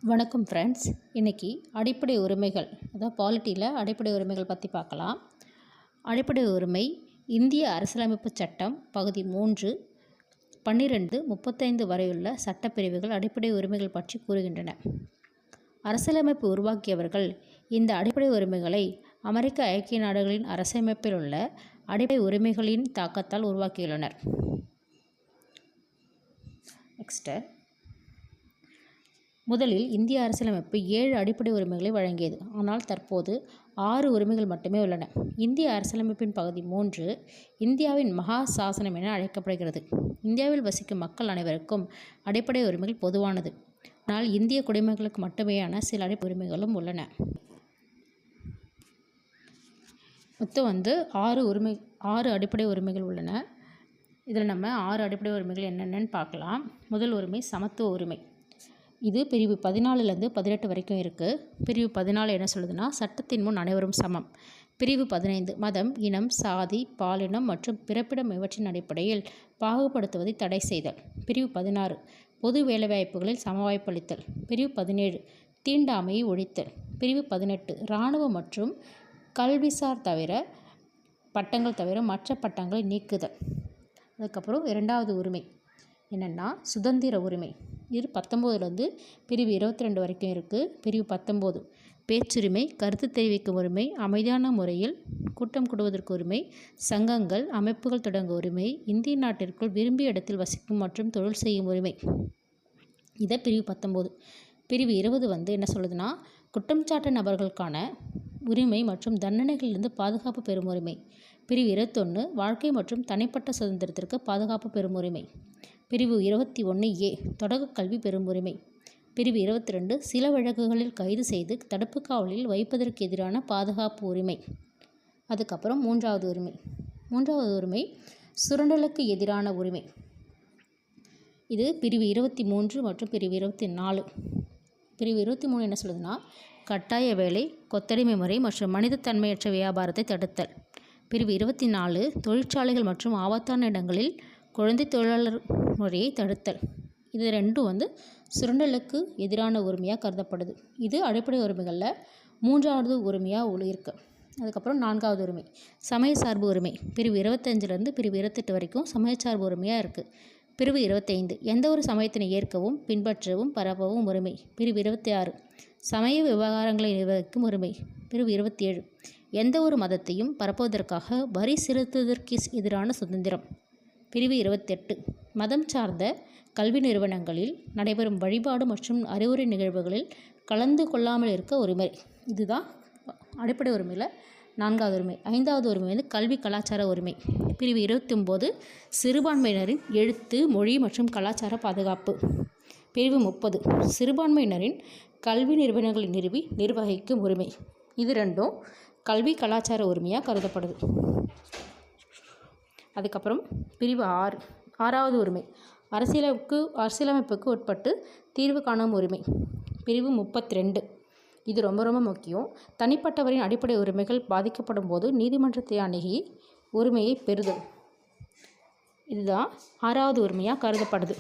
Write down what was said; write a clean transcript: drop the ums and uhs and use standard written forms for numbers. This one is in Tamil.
வணக்கம் ஃப்ரெண்ட்ஸ். இன்றைக்கி அடிப்படை உரிமைகள், அதாவது பாலிட்டியில் அடிப்படை உரிமைகள் பற்றி பார்க்கலாம். அடிப்படை உரிமை இந்திய அரசியலமைப்பு சட்டம் பகுதி 3 12 35 வரையுள்ள சட்டப்பிரிவுகள் அடிப்படை உரிமைகள் பற்றி கூறுகின்றன. அரசியலமைப்பு உருவாக்கியவர்கள் இந்த அடிப்படை உரிமைகளை அமெரிக்க ஐக்கிய நாடுகளின் அரசியலமைப்பில் உள்ள அடிப்படை உரிமைகளின் தாக்கத்தால் உருவாக்கியுள்ளனர். முதலில் இந்திய அரசியலமைப்பு 7 அடிப்படை உரிமைகளை வழங்கியது. ஆனால் தற்போது 6 உரிமைகள் மட்டுமே உள்ளன. இந்திய அரசியலமைப்பின் பகுதி 3 இந்தியாவின் மகா சாசனம் என அழைக்கப்படுகிறது. இந்தியாவில் வசிக்கும் மக்கள் அனைவருக்கும் அடிப்படை உரிமைகள் பொதுவானது. ஆனால் இந்திய குடிமக்களுக்கு மட்டுமேயான சில அடிப்படை உரிமைகளும் உள்ளன. மொத்தம் 6 அடிப்படை உரிமைகள் உள்ளன. இதில் நம்ம 6 அடிப்படை உரிமைகள் என்னென்னு பார்க்கலாம். முதல் உரிமை சமத்துவ உரிமை. இது பிரிவு 14லேருந்து 18 வரைக்கும் இருக்குது. பிரிவு 14 என்ன சொல்லுதுன்னா, சட்டத்தின் முன் அனைவரும் சமம். பிரிவு 15 மதம், இனம், சாதி, பாலினம் மற்றும் பிறப்பிடம் இவற்றின் அடிப்படையில் பாகுபடுத்துவதை தடை செய்தல். பிரிவு 16 பொது வேலைவாய்ப்புகளில் சமவாய்ப்பளித்தல். பிரிவு 17 தீண்டாமையை ஒழித்தல். பிரிவு 18 இராணுவ மற்றும் கல்விசார் பட்டங்கள் தவிர மற்ற பட்டங்களை நீக்குதல். அதுக்கப்புறம் 2வது உரிமை என்னென்னா சுதந்திர உரிமை. இது 19லேருந்து பிரிவு 22 வரைக்கும் இருக்குது. பிரிவு 19 பேச்சுரிமை, கருத்து தெரிவிக்கும் உரிமை, அமைதியான முறையில் கூட்டம் கூடுவதற்கு உரிமை, சங்கங்கள் அமைப்புகள் தொடங்க உரிமை, இந்திய நாட்டிற்குள் விரும்பிய இடத்தில் வசிக்கும் மற்றும் தொழில் செய்யும் உரிமை. இதை பிரிவு 19. பிரிவு 20 என்ன சொல்லுதுன்னா, குற்றம் சாட்ட நபர்களுக்கான உரிமை மற்றும் தண்டனைகளிலிருந்து பாதுகாப்பு பெறும் உரிமை. பிரிவு 21 வாழ்க்கை மற்றும் தனிப்பட்ட சுதந்திரத்திற்கு பாதுகாப்பு பெறும் உரிமை. பிரிவு 21A தொடக்க கல்வி பெறும் உரிமை. பிரிவு 22 சில வழக்குகளில் கைது செய்து தடுப்பு காவலில் வைப்பதற்கு எதிரான பாதுகாப்பு உரிமை. அதுக்கப்புறம் 3வது உரிமை சுரண்டலுக்கு எதிரான உரிமை. இது பிரிவு 23 மற்றும் பிரிவு 24. பிரிவு 23 என்ன சொல்லுதுன்னா, கட்டாய வேலை, கொத்தடிமை முறை மற்றும் மனிதத்தன்மையற்ற வியாபாரத்தை தடுத்தல். பிரிவு 24 தொழிற்சாலைகள் மற்றும் ஆபத்தான இடங்களில் குழந்தை தொழிலாளர் முறையை தடுத்தல். இது ரெண்டும் சுரண்டலுக்கு எதிரான உரிமையாக கருதப்படுது. இது அடிப்படை உரிமைகளில் 3வது உரிமையாக இருக்கு. அதுக்கப்புறம் 4வது உரிமை சமய சார்பு உரிமை. பிரிவு 25லேருந்து பிரிவு 28 வரைக்கும் சமயச்சார்பு உரிமையாக இருக்குது. பிரிவு 25 எந்த ஒரு சமயத்தினை ஏற்கவும் பின்பற்றவும் பரப்பவும் உரிமை. பிரிவு 26 சமய விவகாரங்களை நிர்வகிக்கும் உரிமை. பிரிவு 27 எந்த ஒரு மதத்தையும் பரப்புவதற்காக வரி செலுத்துவதற்கு எதிரான சுதந்திரம். பிரிவு 28 மதம் சார்ந்த கல்வி நிறுவனங்களில் நடைபெறும் வழிபாடு மற்றும் அறிவுரை நிகழ்வுகளில் கலந்து கொள்ளாமல் இருக்க உரிமை. இதுதான் அடிப்படை உரிமையில் 4வது உரிமை. 5வது உரிமை கல்வி கலாச்சார உரிமை. பிரிவு 29 சிறுபான்மையினரின் எழுத்து, மொழி மற்றும் கலாச்சார பாதுகாப்பு. பிரிவு 30 சிறுபான்மையினரின் கல்வி நிறுவனங்களை நிர்வகிக்கும் உரிமை. இது ரெண்டும் கல்வி கலாச்சார உரிமையாக கருதப்படுது. அதுக்கப்புறம் பிரிவு 6வது உரிமை அரசியலமைப்புக்கு உட்பட்டு தீர்வு காணும் உரிமை. பிரிவு 32 இது ரொம்ப முக்கியம். தனிப்பட்டவரின் அடிப்படை உரிமைகள் பாதிக்கப்படும் போது நீதிமன்றத்தை அணுகி உரிமையை பெறுதல். இதுதான் 6வது உரிமையாக கருதப்படுது.